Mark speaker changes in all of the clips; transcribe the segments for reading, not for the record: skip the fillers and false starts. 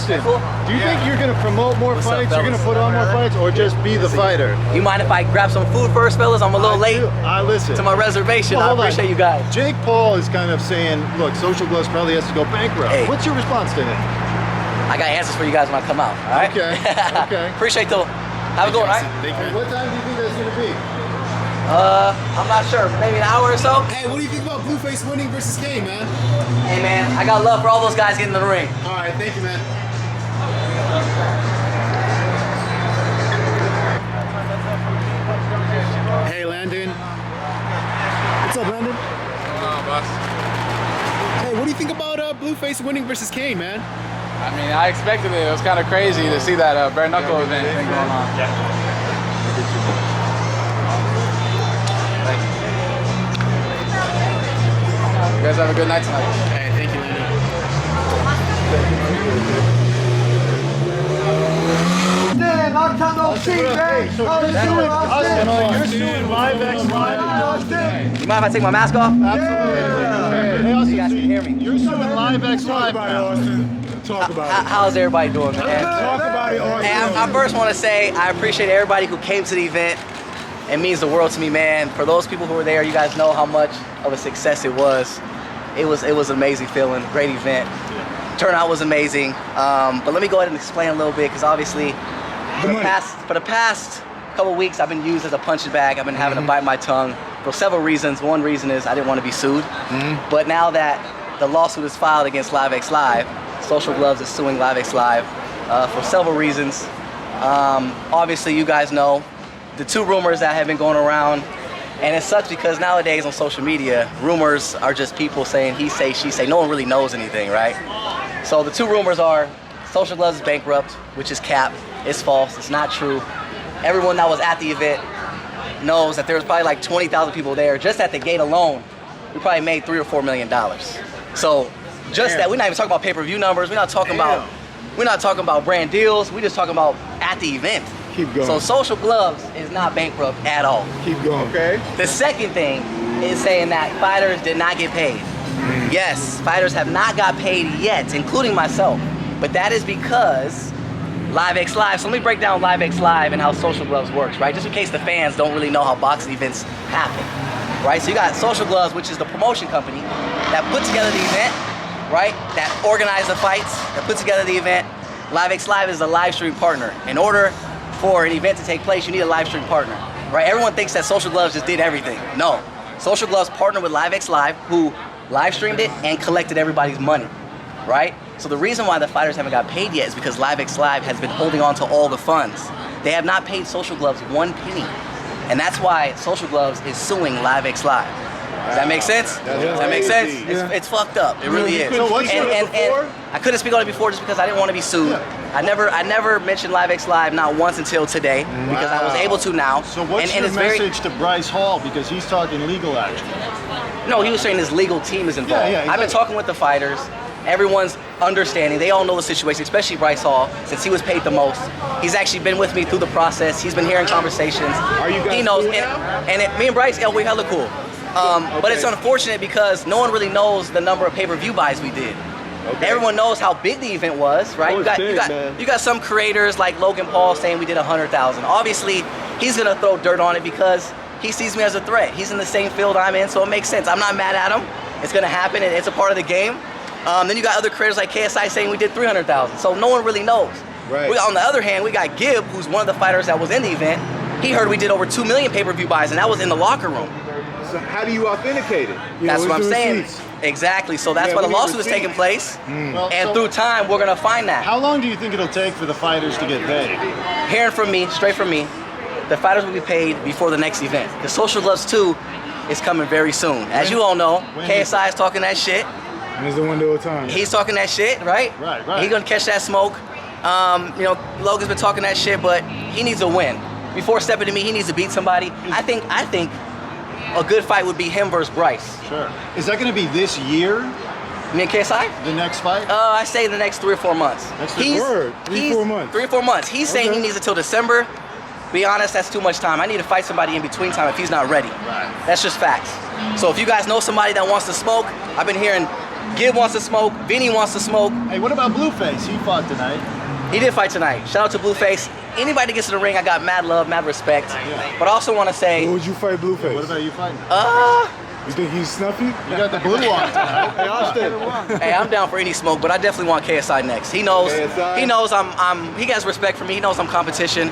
Speaker 1: Austin,
Speaker 2: Cool?
Speaker 1: do you think you're going to promote more
Speaker 2: What's up,
Speaker 1: fights? You're going to
Speaker 2: fellas?
Speaker 1: put on more fights, or just be the fighter?
Speaker 2: You mind if I grab some food first, fellas? I'm a little late
Speaker 1: Listen.
Speaker 2: to my reservation.
Speaker 1: Well,
Speaker 2: I
Speaker 1: hold on.
Speaker 2: appreciate you guys.
Speaker 1: Jake Paul is kind of saying, look, Social Gloves probably has to go bankrupt.
Speaker 2: Hey.
Speaker 1: What's your response to him?
Speaker 2: I got answers for you guys when I come out. All right?
Speaker 1: Okay. Okay.
Speaker 2: Appreciate the. Have a good one, all right?
Speaker 1: What time do you think that's going to be?
Speaker 2: I'm not sure. Maybe an hour or so.
Speaker 1: Hey, what do you think about Blueface winning versus Kane, man?
Speaker 2: Hey, man, I got love for all those guys getting in the ring.
Speaker 1: All right, thank you, man. Hey, Landon. What's up, Landon?
Speaker 3: Boss.
Speaker 1: Hey, what do you think about Blueface winning versus Kane, man?
Speaker 3: I mean, I expected it. It was kind of crazy to see that bare knuckle event thing going on. You guys have a good night tonight.
Speaker 1: Hey, thank you, Landon. You're suing Live X Live.
Speaker 2: You mind if I take my mask off?
Speaker 1: Absolutely. Hey, Austin,
Speaker 2: You guys can hear me.
Speaker 1: you're suing Live X Live now.
Speaker 4: Talk about it.
Speaker 2: How's everybody doing, man?
Speaker 4: Talk about it, Austin.
Speaker 2: And I first want to say I appreciate everybody who came to the event. It means the world to me, man. For those people who were there, you guys know how much of a success it was. It was an amazing feeling, great event. Turnout was amazing. But let me go ahead and explain a little bit, because obviously for the past couple weeks I've been used as a punching bag. I've been having to bite my tongue for several reasons. One reason is I didn't want to be sued. But now that the lawsuit is filed against Live X Live, Social Gloves is suing Live X Live for several reasons. Obviously, you guys know the two rumors that have been going around, and it sucks because nowadays on social media, rumors are just people saying he say, she say. No one really knows anything, right? So the two rumors are Social Gloves is bankrupt, which is cap. It's false. It's not true. Everyone that was at the event knows that there was probably like 20,000 people there. Just at the gate alone, we probably made $3 or $4 million. So just that, we're not even talking about pay-per-view numbers. We're not talking about brand deals. We're just talking about at the event.
Speaker 4: Keep going.
Speaker 2: So Social Gloves is not bankrupt at all.
Speaker 4: Keep going.
Speaker 1: Okay.
Speaker 2: The second thing is saying that fighters did not get paid. Yes, fighters have not got paid yet, including myself. But that is because Live X Live. So let me break down Live X Live and how Social Gloves works, right? Just in case the fans don't really know how boxing events happen, right? So you got Social Gloves, which is the promotion company that put together the event, right? That organized the fights, that put together the event. Live X Live is a live stream partner. In order for an event to take place, you need a live stream partner, right? Everyone thinks that Social Gloves just did everything. No, Social Gloves partnered with Live X Live, who live streamed it and collected everybody's money, right? So the reason why the fighters haven't got paid yet is because Live X Live has been holding on to all the funds. They have not paid Social Gloves one penny. And that's why Social Gloves is suing Live X Live. Does that make sense? Does that make sense? It's fucked up. It really is.
Speaker 1: So what's
Speaker 2: and I couldn't speak on it before just because I didn't want to be sued. I never mentioned Live X Live, not once until today, because I was able to now.
Speaker 1: So what's your message to Bryce Hall, because he's talking legal action?
Speaker 2: No, he was saying his legal team is involved.
Speaker 1: Exactly.
Speaker 2: I've been talking with the fighters. Everyone's understanding. They all know the situation, especially Bryce Hall, since he was paid the most. He's actually been with me through the process. He's been hearing conversations.
Speaker 4: Are you guys
Speaker 2: he knows,
Speaker 4: cool now?
Speaker 2: me and Bryce, we hella cool. But it's unfortunate because no one really knows the number of pay-per-view buys we did. Everyone knows how big the event was, right? You got some creators like Logan Paul saying we did 100,000. Obviously, he's gonna throw dirt on it because he sees me as a threat. He's in the same field I'm in, so it makes sense. I'm not mad at him. It's gonna happen, and it's a part of the game. Then you got other creators like KSI saying we did 300,000. So no one really knows.
Speaker 1: Right.
Speaker 2: On the other hand, we got Gibb, who's one of the fighters that was in the event. He heard we did over 2 million pay-per-view buys, and that was in the locker room.
Speaker 4: So how do you authenticate it?
Speaker 2: That's what I'm saying.
Speaker 4: Receipts?
Speaker 2: Exactly. So that's why the lawsuit is taking place.
Speaker 1: Well,
Speaker 2: And
Speaker 1: so
Speaker 2: through time, we're gonna find that.
Speaker 1: how long do you think it'll take for the fighters to get paid?
Speaker 2: Hearing from me, straight from me, the fighters will be paid before the next event. The Social Gloves 2 is coming very soon. As you all know, KSI is talking that shit.
Speaker 4: And it's the window of time.
Speaker 2: He's talking that shit, right?
Speaker 1: Right.
Speaker 2: He's gonna catch that smoke. Logan's been talking that shit, but he needs a win. Before stepping to me, he needs to beat somebody. I think a good fight would be him versus Bryce.
Speaker 1: Sure. Is that going to be this year,
Speaker 2: Me and KSI?
Speaker 1: the next fight?
Speaker 2: I say the next 3 or 4 months.
Speaker 1: That's the
Speaker 4: word. 3 or 4 months.
Speaker 2: 3 or 4 months. He's saying he needs it till December. Be honest, that's too much time. I need to fight somebody in between time if he's not ready.
Speaker 1: Right.
Speaker 2: That's just facts. So if you guys know somebody that wants to smoke, I've been hearing Gib wants to smoke. Vinny wants to smoke.
Speaker 5: Hey, what about Blueface? He fought tonight.
Speaker 2: He did fight tonight. Shout out to Blueface. Anybody that gets in the ring, I got mad love, mad respect. But I also want to say,
Speaker 4: Who would you fight Blueface?
Speaker 5: What about you fighting?
Speaker 4: You think he's snuffy?
Speaker 5: You got the blue on tonight. Hey, Austin.
Speaker 2: hey, I'm down for any smoke, but I definitely want KSI next. He knows.
Speaker 4: KSI?
Speaker 2: He knows he has respect for me. He knows I'm competition.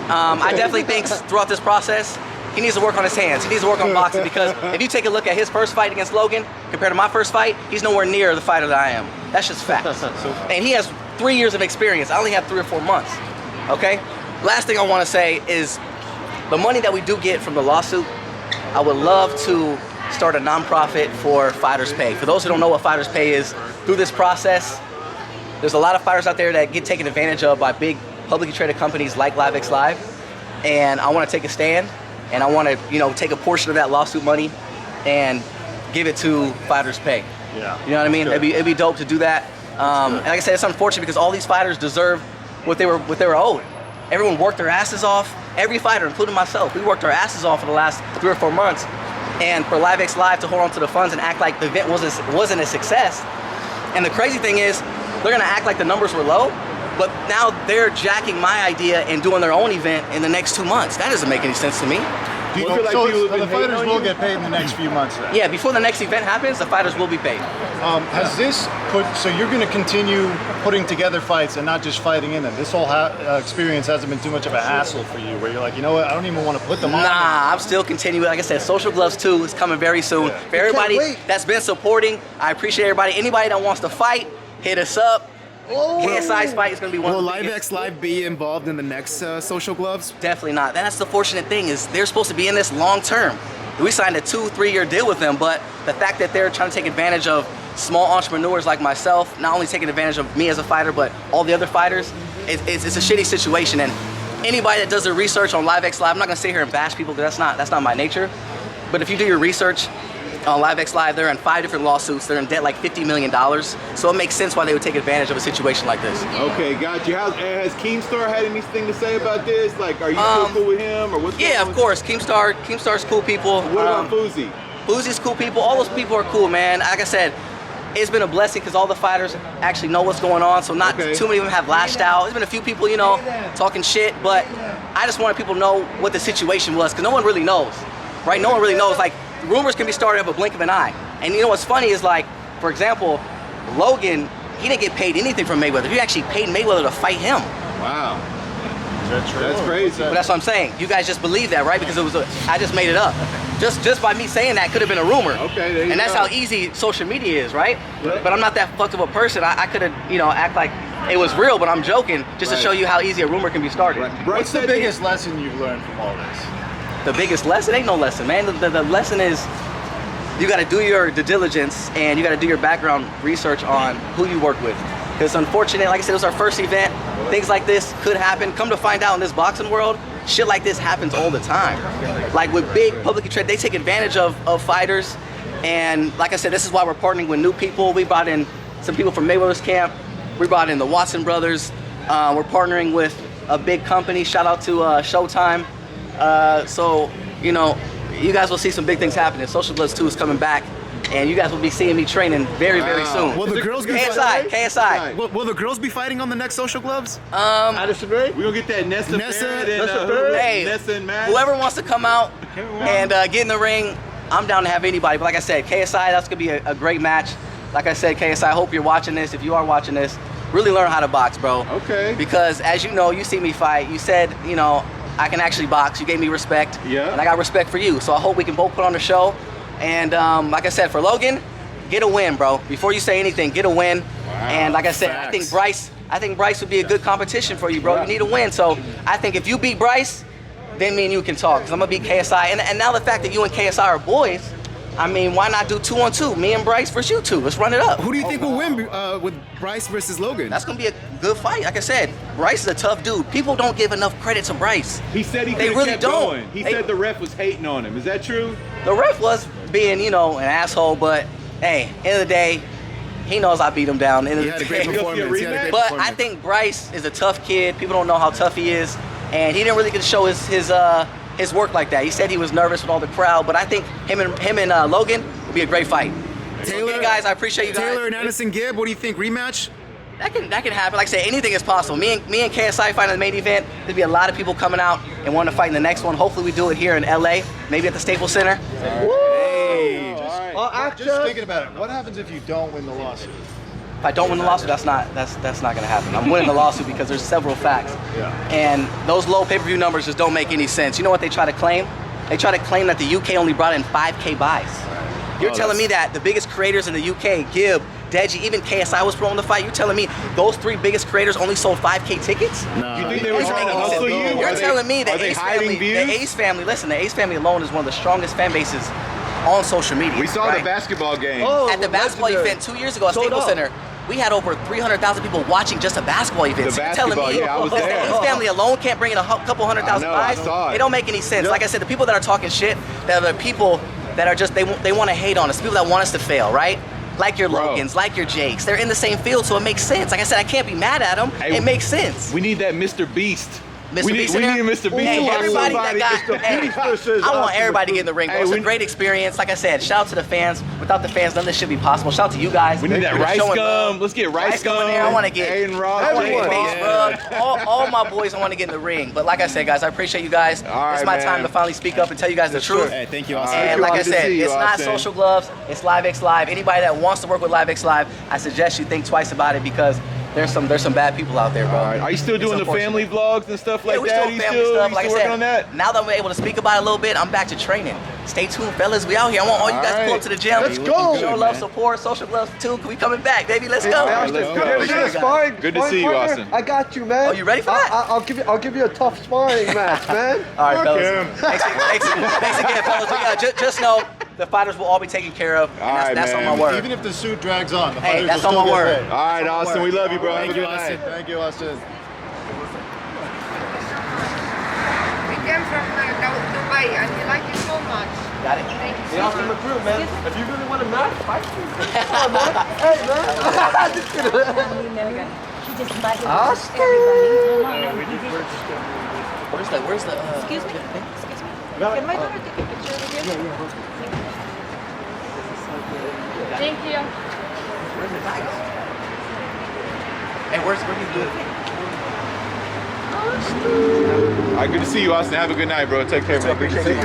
Speaker 2: I definitely think throughout this process, he needs to work on his hands. He needs to work on boxing because if you take a look at his first fight against Logan compared to my first fight, he's nowhere near the fighter that I am. That's just facts. And he has 3 years of experience. I only have 3 or 4 months. Okay? Last thing I want to say is the money that we do get from the lawsuit, I would love to start a nonprofit for Fighters Pay. For those who don't know what Fighters Pay is, through this process, there's a lot of fighters out there that get taken advantage of by big publicly traded companies like LiveX Live. And I want to take a stand. And I want to, take a portion of that lawsuit money and give it to Fighters Pay.
Speaker 5: Yeah.
Speaker 2: You know what I mean? It'd be dope to do that. And like I said, it's unfortunate because all these fighters deserve what they were owed. Everyone worked their asses off. Every fighter, including myself, we worked our asses off for the last 3 or 4 months. And for LiveX Live to hold on to the funds and act like the event wasn't a success. And the crazy thing is, they're gonna act like the numbers were low, but now they're jacking my idea and doing their own event in the next 2 months. That doesn't make any sense to me.
Speaker 4: Do you feel like people have
Speaker 5: So the
Speaker 4: been hating
Speaker 5: fighters
Speaker 4: on
Speaker 5: will
Speaker 4: you?
Speaker 5: get paid in the next few months then?
Speaker 2: Yeah, before the next event happens, the fighters will be paid.
Speaker 5: Has this so you're going to continue putting together fights and not just fighting in them? This whole experience hasn't been too much of a hassle for you where you're like, you know what, I don't even want to put them on.
Speaker 2: Nah, I'm still continuing. Like I said, Social Gloves 2 is coming very soon. For everybody that's been supporting, I appreciate everybody. Anybody that wants to fight, hit us up. KSI's fight is going to be one
Speaker 1: Will
Speaker 2: of the biggest.
Speaker 1: LiveX Live be involved in the next Social Gloves?
Speaker 2: Definitely not. That's the fortunate thing is they're supposed to be in this long term. We signed a 2-3 year deal with them, but the fact that they're trying to take advantage of small entrepreneurs like myself, not only taking advantage of me as a fighter, but all the other fighters, it's a shitty situation. And anybody that does their research on LiveX Live, I'm not gonna sit here and bash people because that's not my nature. But if you do your research on LiveX Live, they're in 5 different lawsuits. They're in debt like $50 million. So it makes sense why they would take advantage of a situation like this.
Speaker 4: Okay, got you. Has Keemstar had anything to say about this? Like, are you still cool with him, or what's going
Speaker 2: Yeah,
Speaker 4: on
Speaker 2: of
Speaker 4: with-
Speaker 2: course. Keemstar's cool people.
Speaker 4: What about Fousey?
Speaker 2: Fousey's cool people. All those people are cool, man. Like I said, it's been a blessing because all the fighters actually know what's going on. So not too many of them have lashed out. There's been a few people, talking shit, but I just wanted people to know what the situation was because no one really knows, right? No one really knows. Like, rumors can be started at a blink of an eye. And you know what's funny is, like, for example, Logan, he didn't get paid anything from Mayweather. He actually paid Mayweather to fight him.
Speaker 4: Wow,
Speaker 5: That's true.
Speaker 4: that's crazy.
Speaker 2: But that's what I'm saying. You guys just believe that, right? Because I just made it up. Just by me saying that could have been a rumor.
Speaker 4: Okay, there you
Speaker 2: And that's
Speaker 4: go.
Speaker 2: how easy social media is, right?
Speaker 4: Right.
Speaker 2: But I'm not that fucked of a person. I could have, act like it was real, but I'm joking just to
Speaker 4: Right.
Speaker 2: show you how easy a rumor can be started.
Speaker 5: What's the biggest lesson you've learned from all this?
Speaker 2: The biggest lesson? Ain't no lesson, man. The lesson is you got to do your due diligence and you got to do your background research on who you work with. Because unfortunately, like I said, it was our first event. Things like this could happen. Come to find out in this boxing world, shit like this happens all the time. Like with big publicly traded, they take advantage of fighters. And like I said, this is why we're partnering with new people. We brought in some people from Mayweather's camp. We brought in the Watson brothers. We're partnering with a big company. Shout out to Showtime. So, you guys will see some big things happening. Social Bloods 2 is coming back, and you guys will be seeing me training very, very soon.
Speaker 1: Will the girls be
Speaker 2: KSI.
Speaker 1: Will the girls be fighting on the next Social Gloves?
Speaker 4: Addison Ray? We're gonna get that Nessa Barrett and
Speaker 2: Hey,
Speaker 4: Nessa and Mads.
Speaker 2: whoever wants to come out and get in the ring, I'm down to have anybody. But like I said, KSI, that's gonna be a great match. Like I said, KSI, I hope you're watching this. If you are watching this, really learn how to box, bro.
Speaker 4: Okay.
Speaker 2: Because as you know, you see me fight. You said, I can actually box. You gave me respect.
Speaker 4: Yeah.
Speaker 2: And I got respect for you. So I hope we can both put on the show. And like I said, for Logan, get a win, bro. Before you say anything, get a win. And like I said, I think Bryce would be a good competition for you, bro. You need a win. So I think if you beat Bryce, then me and you can talk. Because I'm going to beat KSI. And now the fact that you and KSI are boys, I mean, why not do 2-on-2? Me and Bryce versus you two. Let's run it up.
Speaker 1: Who do you think will win with Bryce versus Logan?
Speaker 2: That's going to be a good fight. Like I said, Bryce is a tough dude. People don't give enough credit to Bryce.
Speaker 4: He said he
Speaker 2: They
Speaker 4: could
Speaker 2: really
Speaker 4: kept
Speaker 2: don't.
Speaker 4: going. He said the ref was hating on him. Is that true?
Speaker 2: The ref was being, an asshole, but hey, end of the day, he knows I beat him down. End of
Speaker 1: He
Speaker 2: the
Speaker 1: had a great
Speaker 2: day.
Speaker 1: performance. He had a great
Speaker 2: But
Speaker 1: performance.
Speaker 2: I think Bryce is a tough kid. People don't know how tough he is, and he didn't really get to show his work like that. He said he was nervous with all the crowd, but I think him and Logan will be a great fight.
Speaker 1: Taylor,
Speaker 2: again, guys, I appreciate you guys.
Speaker 1: Taylor and Anderson Gibb, what do you think? Rematch?
Speaker 2: That can happen. Like I said, anything is possible. Me and KSI fight in the main event. There'll be a lot of people coming out and want to fight in the next one. Hopefully we do it here in LA, maybe at the Staples Center.
Speaker 5: Just thinking about it, what happens if you don't win the lawsuit?
Speaker 2: If I don't win the lawsuit, that's not gonna happen. I'm winning the lawsuit because there's several facts.
Speaker 5: Yeah.
Speaker 2: And those low pay-per-view numbers just don't make any sense. You know what they try to claim? They try to claim that the UK only brought in 5K buys. You're telling me that the biggest creators in the UK, Gibb, Deji, even KSI was promoting the fight. You're telling me those 3 biggest creators only sold 5K tickets?
Speaker 4: You think they were trying to hustle you?
Speaker 2: You're telling me the
Speaker 4: Are they
Speaker 2: Ace
Speaker 4: hiding
Speaker 2: family,
Speaker 4: views?
Speaker 2: the Ace family, listen, the Ace family alone is one of the strongest fan bases on social media.
Speaker 4: We saw
Speaker 2: right?
Speaker 4: the basketball game.
Speaker 2: At the basketball event 2 years ago at Staples Center, we had over 300,000 people watching just a basketball event.
Speaker 4: The
Speaker 2: So you're telling
Speaker 4: basketball,
Speaker 2: me
Speaker 4: yeah, I was
Speaker 2: the
Speaker 4: there.
Speaker 2: Ace family alone can't bring in a couple 100,000
Speaker 4: I know, I
Speaker 2: buys?
Speaker 4: saw it.
Speaker 2: It don't make any sense. Like I said, the people that are talking shit, that are the people that are just, they want to hate on us, people that want us to fail, right? Like your Logans, like your Jakes. They're in the same field, so it makes sense. Like I said, I can't be mad at them.
Speaker 4: Hey,
Speaker 2: it makes sense.
Speaker 4: We need that Mr. Beast.
Speaker 2: Mr.
Speaker 4: We
Speaker 2: Beast
Speaker 4: need
Speaker 2: in there?
Speaker 4: Mr. Beast.
Speaker 2: Hey,
Speaker 4: to box
Speaker 2: everybody
Speaker 4: somebody.
Speaker 2: that got, hey, I want everybody to get in the ring, bro.
Speaker 4: Hey,
Speaker 2: It's a
Speaker 4: we-
Speaker 2: great experience. Like I said, shout out to the fans. Without the fans, none of this should be possible. Shout out to you guys.
Speaker 4: We need that
Speaker 2: for
Speaker 4: rice
Speaker 2: showing
Speaker 4: gum.
Speaker 2: love.
Speaker 4: Let's get rice
Speaker 2: Gum in there. I
Speaker 4: gum.
Speaker 2: want to get,
Speaker 4: Aiden Ross.
Speaker 2: I want to get
Speaker 4: Everyone.
Speaker 2: face rubbed. All my boys, I want to get in the ring. But like I said, guys, I appreciate you guys.
Speaker 4: All
Speaker 2: It's
Speaker 4: right,
Speaker 2: my time
Speaker 4: man.
Speaker 2: to finally speak up and tell you guys the truth.
Speaker 1: Hey, thank you,
Speaker 4: All
Speaker 1: Austin.
Speaker 4: right.
Speaker 2: And like I
Speaker 4: Good to
Speaker 2: said,
Speaker 4: see you,
Speaker 2: it's not
Speaker 4: Austin.
Speaker 2: Social Gloves, it's LiveX Live. Anybody that wants to work with LiveX Live, I suggest you think twice about it because there's some bad people out there, bro.
Speaker 4: All right. Are you still
Speaker 2: It's
Speaker 4: doing the
Speaker 2: unfortunate.
Speaker 4: family vlogs and stuff like
Speaker 2: Yeah, we
Speaker 4: that?
Speaker 2: still
Speaker 4: You
Speaker 2: family stuff.
Speaker 4: you
Speaker 2: Like I
Speaker 4: still
Speaker 2: said,
Speaker 4: working on that?
Speaker 2: now that I'm able to speak about it a little bit, I'm back to training. Stay tuned, fellas. We out here. I want all you guys to pull
Speaker 4: All
Speaker 2: up to the gym.
Speaker 4: Let's go.
Speaker 2: Show love, support, Social Gloves too. We coming back, baby. Let's go.
Speaker 4: All right, let's go. Good to see you, Austin.
Speaker 6: I got you, man.
Speaker 2: Oh, you ready for that?
Speaker 6: I'll give you a tough sparring match, man.
Speaker 2: All right,
Speaker 5: Fuck
Speaker 2: fellas. Thanks again, fellas. We just know the fighters will all be taken care of. And
Speaker 4: All right,
Speaker 2: that's on
Speaker 4: man.
Speaker 2: my word.
Speaker 5: Even if the suit drags on, the
Speaker 2: Hey,
Speaker 5: fighters
Speaker 2: that's
Speaker 5: will
Speaker 2: on my
Speaker 5: still get
Speaker 2: word.
Speaker 5: paid.
Speaker 4: All right, Austin. We love you, bro. Have a
Speaker 5: Thank
Speaker 4: good
Speaker 5: you,
Speaker 4: night.
Speaker 5: Austin. Thank you, Austin.
Speaker 7: We came from Dubai and we like it so much.
Speaker 2: Got it.
Speaker 7: Thank you
Speaker 2: Get
Speaker 7: so
Speaker 2: off
Speaker 7: much.
Speaker 2: the McBroom, man.
Speaker 6: If you really want to match, fight me.
Speaker 8: He just invited
Speaker 6: Austin.
Speaker 2: Where's the
Speaker 8: Excuse me? Excuse me? Can my daughter take a picture with you? Thank you.
Speaker 2: Hey, where you doing?
Speaker 4: All right, good to see you, Austin. Have a good night, bro. Take care, man. Good to see you.